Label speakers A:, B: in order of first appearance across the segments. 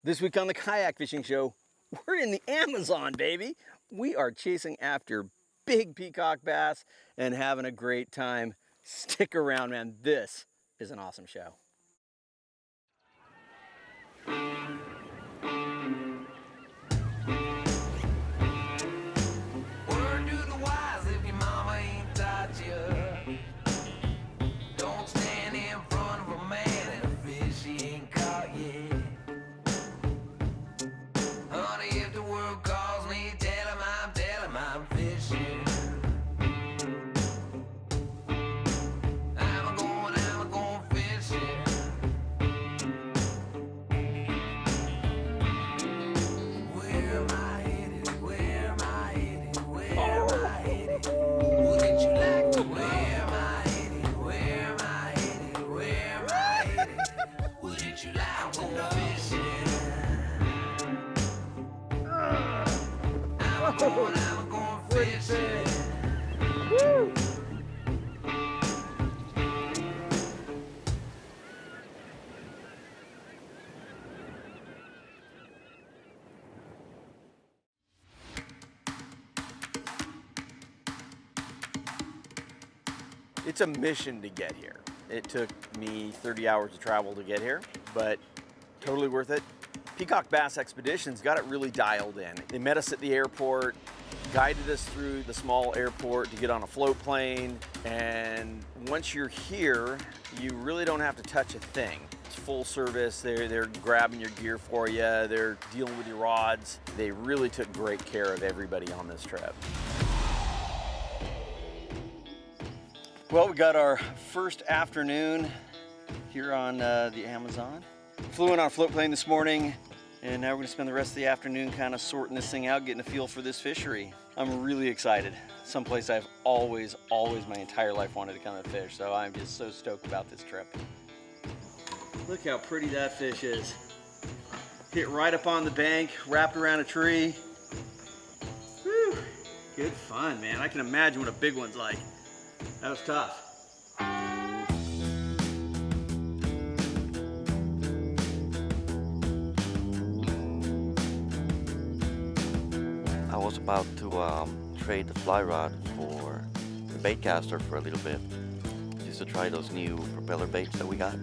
A: This week on the Kayak Fishing Show, we're in the Amazon, baby. We are chasing after big peacock bass and having a great time. Stick around, man. This is an awesome show.
B: Word to the wise, if your mama ain't taught you, don't stand in front of a man and a fish he ain't caught yet. Honey, if the world calls me, tell him I'm fishing. I'm going fishing. Where am I headed? Where am I headed? Where am I headed? Wouldn't you like to? Where am I headed? Where am I headed? Where am I headed? Wouldn't you like to go fishing? I'm going fishing.
A: It's a mission to get here. It took me 30 hours to travel to get here, but totally worth it. Peacock Bass Expeditions got it really dialed in. They met us at the airport, guided us through the small airport to get on a float plane, and once you're here, you really don't have to touch a thing. It's full service. They're grabbing your gear for you. They're dealing with your rods. They really took great care of everybody on this trip. Well, we got our first afternoon here on the Amazon. Flew in on a float plane this morning, and now we're gonna spend the rest of the afternoon kind of sorting this thing out, getting a feel for this fishery. I'm really excited. Someplace I've always my entire life wanted to come and fish, so I'm just so stoked about this trip. Look how pretty that fish is. Hit right up on the bank, wrapped around a tree. Whew. Good fun, man. I can imagine what a big one's like. That was tough.
C: I was about to trade the fly rod for the bait caster for a little bit, just to try those new propeller baits that we got.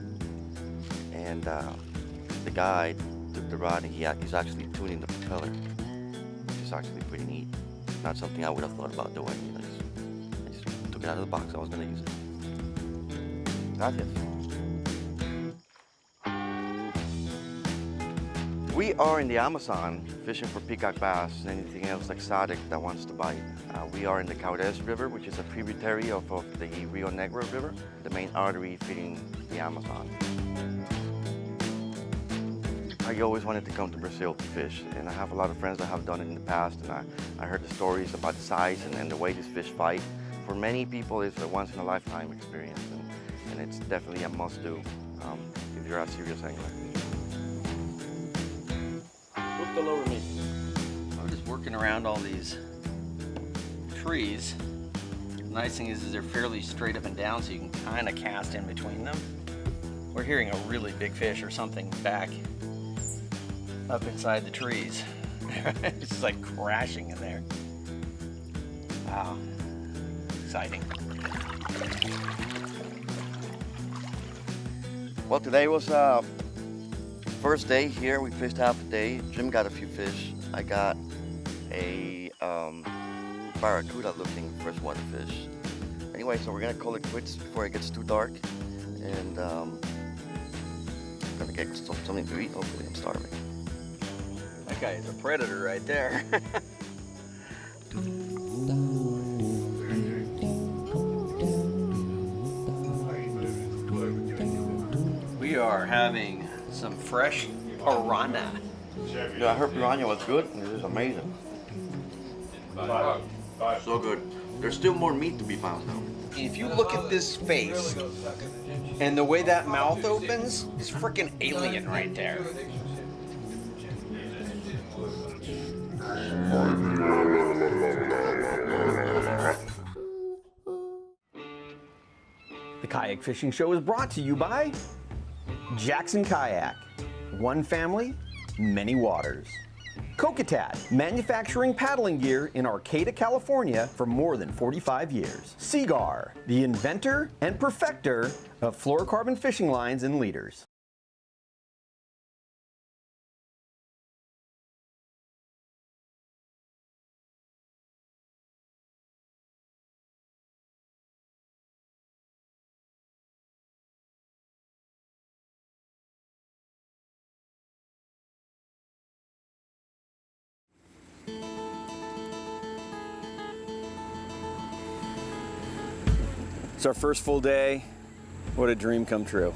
C: And the guy took the rod and he's actually tuning the propeller, which is actually pretty neat. Not something I would have thought about doing. You know, I just took it out of the box. I was going to use it. Gracias. We are in the Amazon fishing for peacock bass and anything else exotic that wants to bite. We are in the Kayak River, which is a tributary of the Rio Negro River, the main artery feeding the Amazon. I always wanted to come to Brazil to fish, and I have a lot of friends that have done it in the past, and I heard the stories about the size and the way these fish fight. For many people, it's a once-in-a-lifetime experience, and it's definitely a must-do if you're a serious angler.
A: Look below me. I'm just working around all these trees. The nice thing is they're fairly straight up and down, so you can kind of cast in between them. We're hearing a really big fish or something back up inside the trees. It's just like crashing in there. Wow, exciting.
C: Well, today was first day here. We fished half a day. Jim got a few fish. I got a barracuda looking freshwater fish. Anyway, so we're gonna call it quits before it gets too dark, and gonna get something to eat. Hopefully, I'm starving.
A: That guy is a predator right there. We are having some fresh piranha.
C: Yeah, I heard piranha was good, and it is amazing. So good. There's still more meat to be found, though.
A: If you look at this face and the way that mouth opens, it's freaking alien right there. The Kayak Fishing Show is brought to you by Jackson Kayak. One family,
D: many waters. Kokatat, manufacturing paddling gear in Arcata, California for more than 45 years. Seagar, the inventor and perfecter of fluorocarbon fishing lines and leaders.
A: It's our first full day. What a dream come true.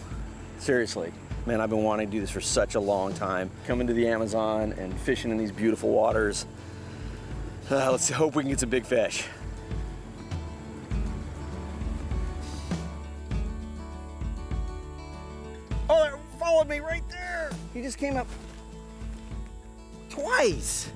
A: Seriously, man, I've been wanting to do this for such a long time. Coming to the Amazon and fishing in these beautiful waters. Let's hope we can get some big fish. Oh, that followed me right there. He just came up twice.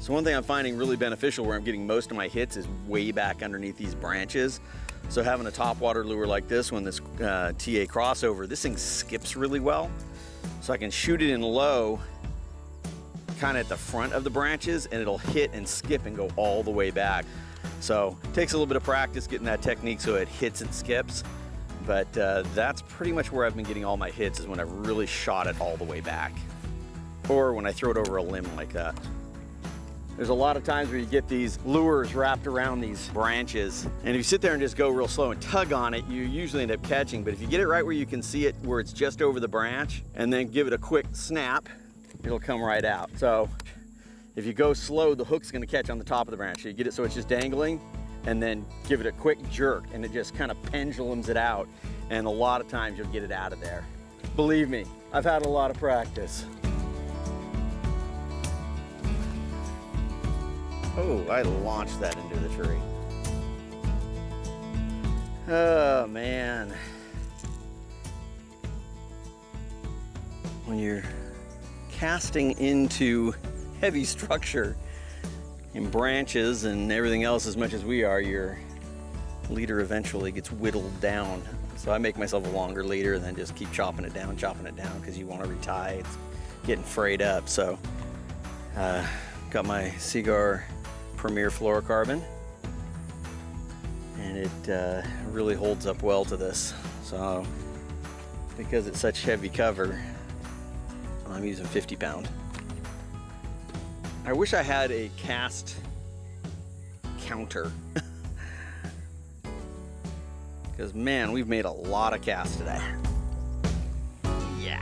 A: So one thing I'm finding really beneficial where I'm getting most of my hits is way back underneath these branches. So having a topwater lure like this one, this TA crossover, this thing skips really well. So I can shoot it in low, kind of at the front of the branches, and it'll hit and skip and go all the way back. So it takes a little bit of practice getting that technique so it hits and skips. But that's pretty much where I've been getting all my hits, is when I've really shot it all the way back. Or when I throw it over a limb like that. There's a lot of times where you get these lures wrapped around these branches, and if you sit there and just go real slow and tug on it, you usually end up catching. But if you get it right where you can see it, where it's just over the branch, and then give it a quick snap, it'll come right out. So if you go slow, the hook's gonna catch on the top of the branch. So you get it so it's just dangling, and then give it a quick jerk, and it just kind of pendulums it out. And a lot of times you'll get it out of there. Believe me, I've had a lot of practice. Oh, I launched that into the tree. Oh, man. When you're casting into heavy structure in branches and everything else as much as we are, your leader eventually gets whittled down. So I make myself a longer leader and then just keep chopping it down because you want to retie. It's getting frayed up. So got my Seagar Premier fluorocarbon, and it really holds up well to this. So because it's such heavy cover, I'm using 50 pound. I wish I had a cast counter, because man, we've made a lot of casts today. Yeah.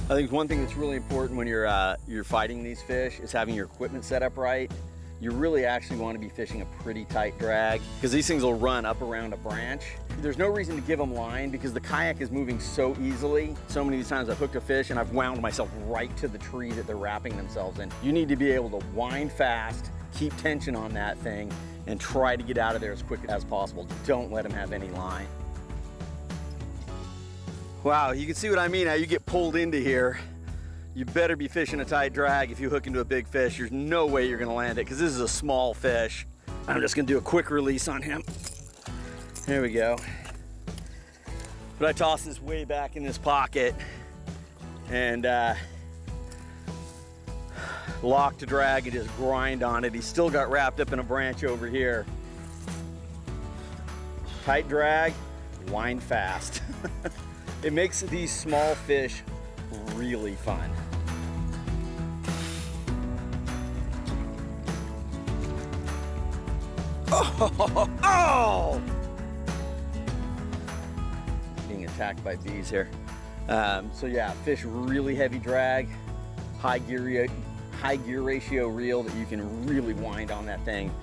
A: I think one thing that's really important when you're fighting these fish is having your equipment set up right. You really actually want to be fishing a pretty tight drag, because these things will run up around a branch. There's no reason to give them line because the kayak is moving so easily. So many of these times I've hooked a fish and I've wound myself right to the tree that they're wrapping themselves in. You need to be able to wind fast, keep tension on that thing, and try to get out of there as quick as possible. Don't let them have any line. Wow, you can see what I mean, how you get pulled into here. You better be fishing a tight drag if you hook into a big fish. There's no way you're gonna land it, because this is a small fish. I'm just gonna do a quick release on him. There we go. But I toss this way back in this pocket and lock to drag and just grind on it. He's still got wrapped up in a branch over here. Tight drag, wind fast. It makes these small fish really fun. Oh! Oh! Being attacked by bees here. So yeah, fish really heavy drag, high gear ratio reel that you can really wind on that thing.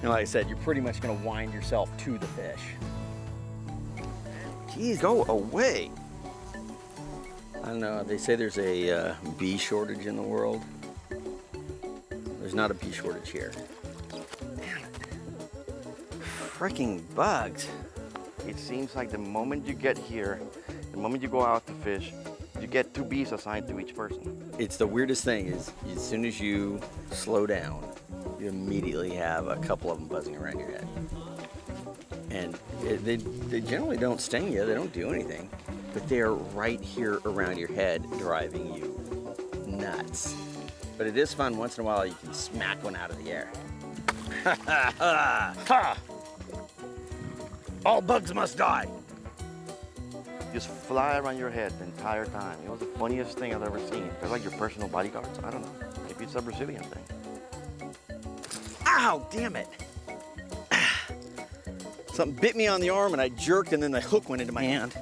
A: And like I said, you're pretty much gonna wind yourself to the fish. Geez, go away. I don't know, they say there's a bee shortage in the world. There's not a bee shortage here. Man, freaking bugs.
C: It seems like the moment you get here, the moment you go out to fish, you get 2 bees assigned to each person.
A: It's the weirdest thing is, as soon as you slow down, you immediately have a couple of them buzzing around your head. And they generally don't sting you, they don't do anything. but they are right here around your head, driving you nuts. But it is fun once in a while. You can smack one out of the air. Ha! All bugs must die.
C: Just fly around your head the entire time. It was the funniest thing I've ever seen. They're like your personal bodyguards. I don't know. Maybe it's a Brazilian thing.
A: Ow, damn it. Something bit me on the arm and I jerked and then the hook went into my hand.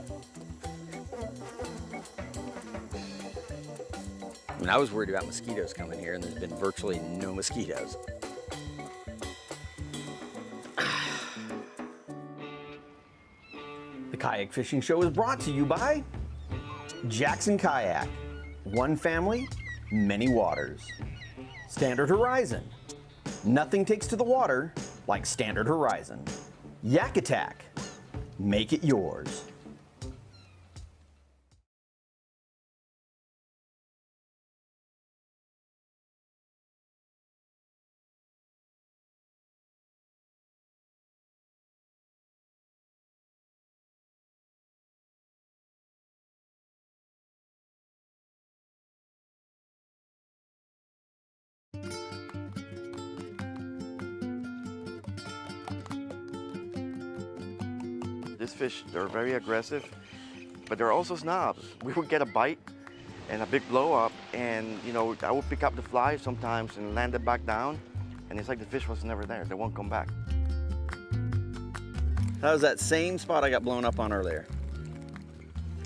A: I mean, I was worried about mosquitoes coming here and there's been virtually no mosquitoes.
D: The Kayak Fishing Show is brought to you by Jackson Kayak. One family, many waters. Standard Horizon. Nothing takes to the water like Standard Horizon. Yak Attack. Make it yours.
C: These fish, they're very aggressive, but they're also snobs. We would get a bite and a big blow up, and you know, I would pick up the fly sometimes and land it back down, and it's like the fish was never there. They won't come back.
A: That was that same spot I got blown up on earlier.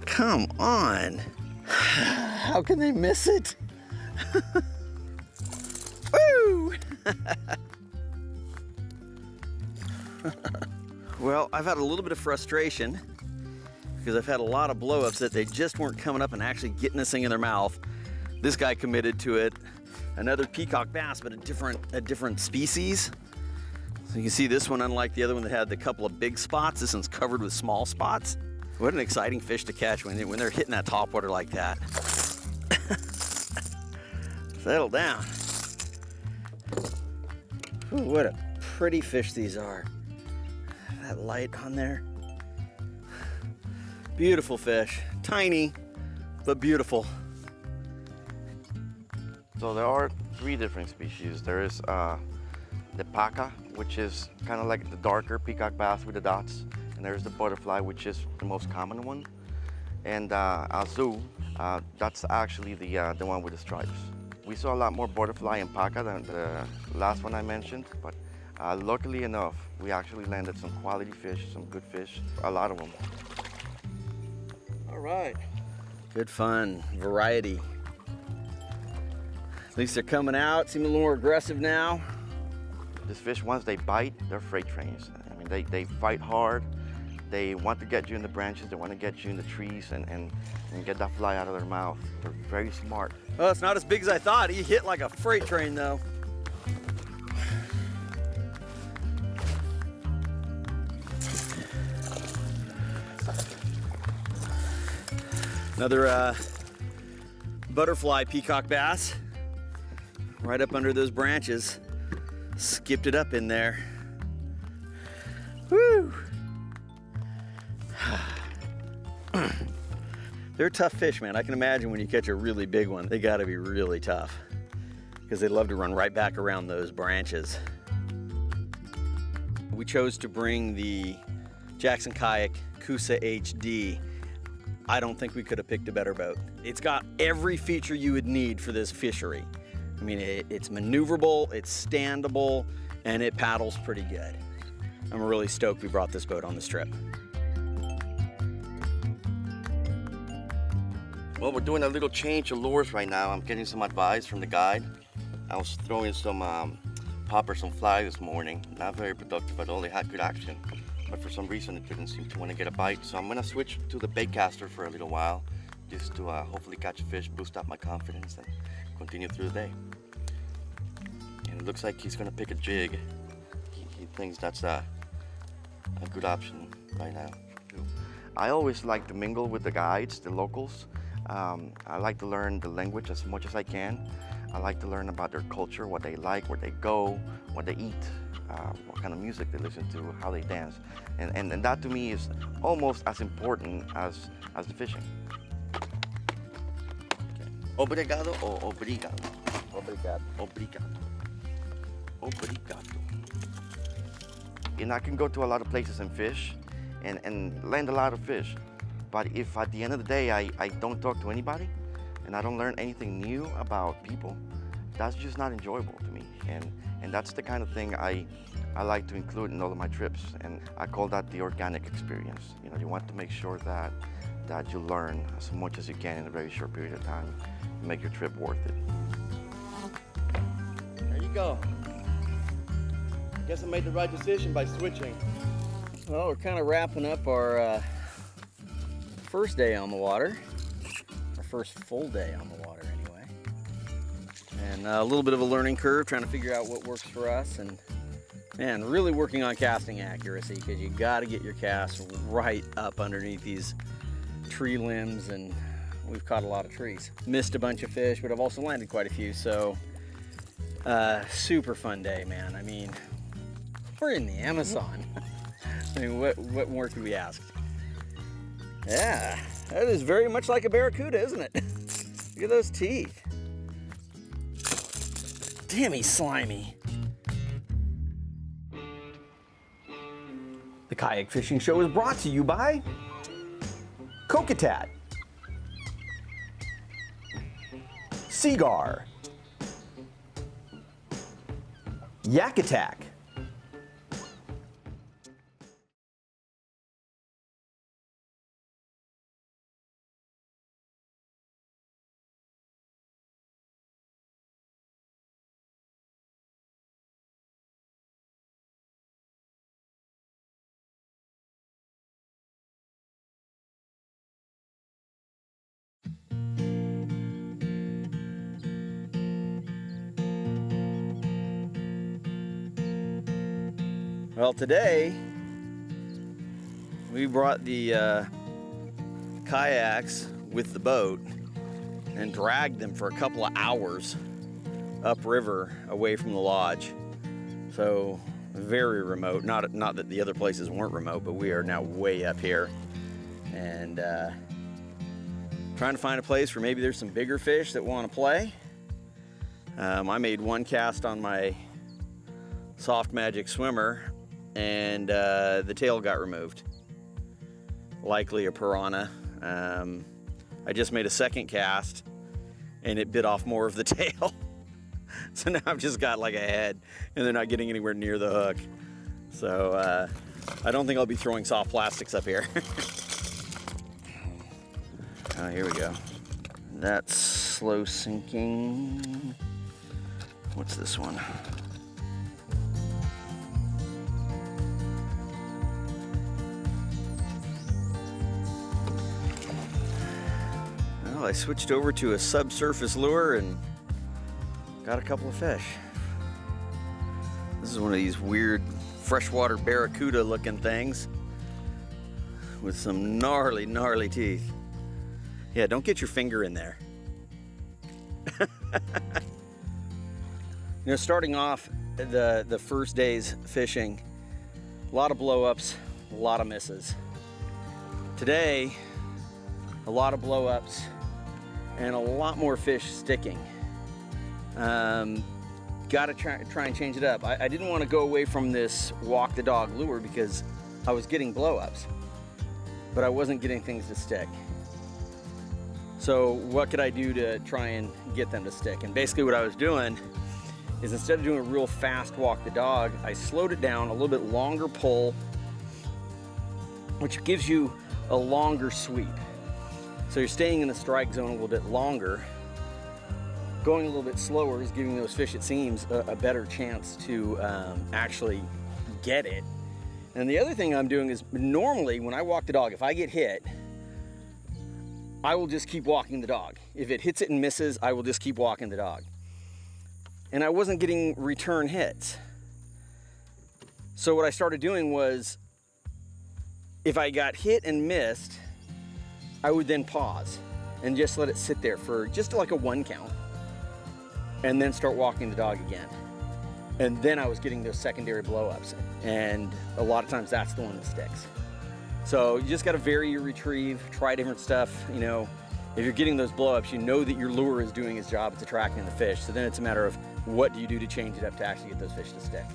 A: Come on. How can they miss it? Woo! Well, I've had a little bit of frustration because I've had a lot of blow-ups that they just weren't coming up and actually getting this thing in their mouth. This guy committed to it. Another peacock bass, but a different species. So you can see this one, unlike the other one that had the couple of big spots, this one's covered with small spots. What an exciting fish to catch when they're hitting that topwater like that. Settle down. Ooh, what a pretty fish these are. That light on there. Beautiful fish. Tiny, but beautiful.
C: So there are 3 different species. There is the paca, which is kind of like the darker peacock bass with the dots. And there's the butterfly, which is the most common one. And azul, that's actually the one with the stripes. We saw a lot more butterfly and paca than the last one I mentioned, but luckily enough, we actually landed some quality fish, some good fish, a lot of them.
A: All right. Good fun, variety. At least they're coming out, seem a little more aggressive now.
C: These fish, once they bite, they're freight trains. I mean, they fight hard. They want to get you in the branches, they want to get you in the trees and get that fly out of their mouth. They're very smart.
A: Well, it's not as big as I thought. He hit like a freight train though. Another butterfly peacock bass, right up under those branches. Skipped it up in there. Woo! They're tough fish, man. I can imagine when you catch a really big one, they gotta be really tough because they love to run right back around those branches. We chose to bring the Jackson Kayak Coosa HD. I don't think we could have picked a better boat. It's got every feature you would need for this fishery. I mean, it's maneuverable, it's standable, and it paddles pretty good. I'm really stoked we brought this boat on this trip.
C: Well, we're doing a little change of lures right now. I'm getting some advice from the guide. I was throwing some poppers on fly this morning. Not very productive at all. They had good action. But for some reason, it didn't seem to want to get a bite. So I'm gonna switch to the bait caster for a little while, just to hopefully catch a fish, boost up my confidence, and continue through the day. And it looks like he's gonna pick a jig. He thinks that's a good option right now. I always like to mingle with the guides, the locals. I like to learn the language as much as I can. I like to learn about their culture, what they like, where they go, what they eat, what kind of music they listen to, how they dance. And that to me is almost as important as the fishing. Okay. Obrigado or obrigado?
A: Obrigado.
C: Obrigado. Obrigado. And I can go to a lot of places and fish and land a lot of fish. But if at the end of the day I don't talk to anybody and I don't learn anything new about people, that's just not enjoyable to me. And that's the kind of thing I like to include in all of my trips. And I call that the organic experience. You know, you want to make sure that you learn as much as you can in a very short period of time and make your trip worth it.
E: There you go. I guess I made the right decision by switching.
A: Well, we're kind of wrapping up our first day on the water. Our first full day on the water, anyway. And a little bit of a learning curve, trying to figure out what works for us. And man, really working on casting accuracy, because you got to get your cast right up underneath these tree limbs. And we've caught a lot of trees. Missed a bunch of fish, but I've also landed quite a few. So super fun day, man. I mean, we're in the Amazon. I mean, what more could we ask? Yeah, that is very much like a barracuda, isn't it? Look at those teeth. Damn, he's slimy.
D: The Kayak Fishing Show is brought to you by Kayak, Cigar, Yak Attack,
A: Well, today we brought the kayaks with the boat and dragged them for a couple of hours upriver away from the lodge. So very remote. Not that the other places weren't remote, but we are now way up here and trying to find a place where maybe there's some bigger fish that want to play. I made one cast on my Soft Magic swimmer and the tail got removed. Likely a piranha. I just made a second cast and it bit off more of the tail. So now I've just got like a head and they're not getting anywhere near the hook. So I don't think I'll be throwing soft plastics up here. Oh, here we go. That's slow sinking. What's this one? Well, I switched over to a subsurface lure and got a couple of fish. This is one of these weird freshwater barracuda looking things with some gnarly, gnarly teeth. Yeah, don't get your finger in there. You know, starting off the first day's fishing, a lot of blow-ups, a lot of misses. Today, a lot of blow-ups and a lot more fish sticking. Got to try and change it up. I didn't want to go away from this walk the dog lure because I was getting blow-ups, but I wasn't getting things to stick. So what could I do to try and get them to stick? And basically what I was doing is instead of doing a real fast walk the dog, I slowed it down, a little bit longer pull, which gives you a longer sweep. So you're staying in the strike zone a little bit longer. Going a little bit slower is giving those fish, it seems, a better chance to actually get it. And the other thing I'm doing is normally when I walk the dog, if I get hit, I will just keep walking the dog. If it hits it and misses, I will just keep walking the dog. And I wasn't getting return hits. So what I started doing was, if I got hit and missed, I would then pause. and just let it sit there for just like a 1 count, and then start walking the dog again. And then I was getting those secondary blow-ups, and a lot of times that's the one that sticks. So you just got to vary your retrieve, try different stuff. You know, if you're getting those blow-ups, you know that your lure is doing its job, it's attracting the fish. So then it's a matter of what do you do to change it up to actually get those fish to stick.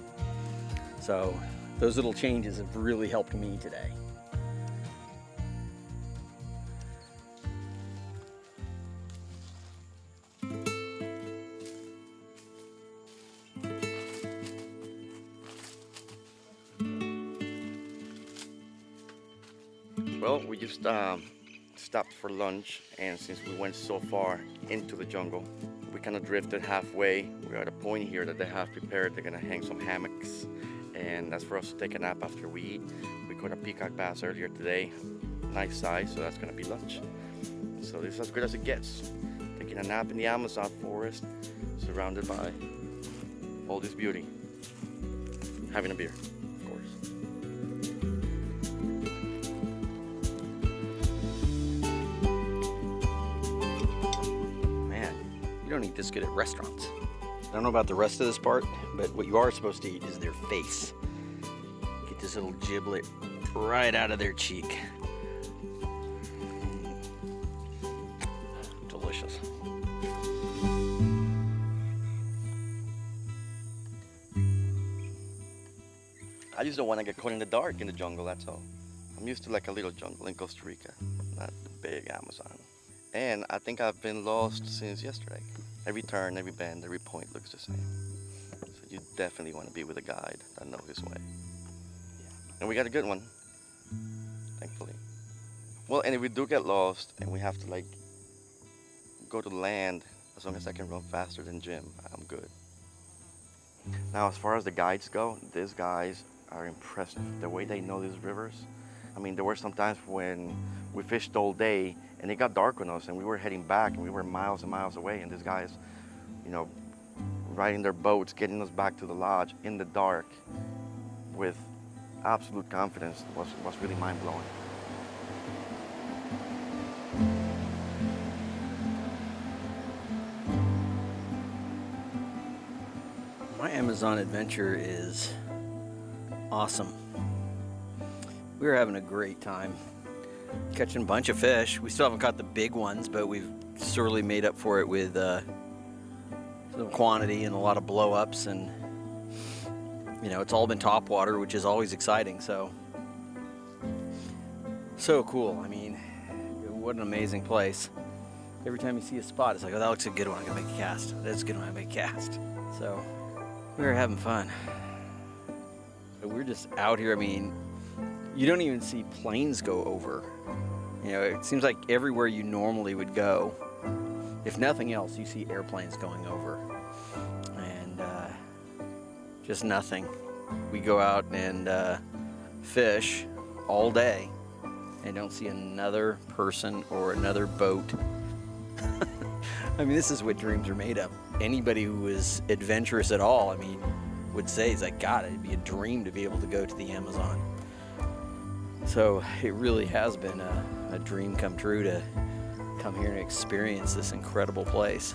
A: So those little changes have really helped me today.
C: Well, we just stopped for lunch, and since we went so far into the jungle, we kind of drifted halfway. We're at a point here that they have prepared. They're gonna hang some hammocks, and that's for us to take a nap after we eat. We caught a peacock bass earlier today, nice size, so that's gonna be lunch. So this is as good as it gets. Taking a nap in the Amazon forest, surrounded by all this beauty. Having a beer, of course.
A: You don't eat this good at restaurants. I don't know about the rest of this part, but what you are supposed to eat is their face. Get this little giblet right out of their cheek. Delicious.
C: I just don't want to get caught in the dark in the jungle, that's all. I'm used to like a little jungle in Costa Rica, not the big Amazon. And I think I've been lost since yesterday. Every turn, every bend, every point looks the same. So you definitely want to be with a guide that knows his way. And we got a good one, thankfully. Well, and if we do get lost and we have to like go to land, as long as I can run faster than Jim, I'm good. Now, as far as the guides go, these guys are impressive. The way they know these rivers. I mean, there were some times when we fished all day and it got dark on us and we were heading back and we were miles and miles away, and these guys, you know, riding their boats, getting us back to the lodge in the dark with absolute confidence was really mind-blowing.
A: My Amazon adventure is awesome. We were having a great time catching a bunch of fish. We still haven't caught the big ones, but we've sorely made up for it with some quantity and a lot of blow-ups, and you know, it's all been top water, which is always exciting. So cool. I mean, what an amazing place. Every time you see a spot, it's like, oh, that looks a good one, I'm gonna make a cast. That's a good one, I'm gonna make a cast. So we were having fun. But we're just out here. I mean, you don't even see planes go over. You know, it seems like everywhere you normally would go, if nothing else, you see airplanes going over. And just nothing. We go out and fish all day and don't see another person or another boat. I mean, this is what dreams are made of. Anybody who is adventurous at all, I mean, would say, it's like, God, it'd be a dream to be able to go to the Amazon. So it really has been a dream come true to come here and experience this incredible place.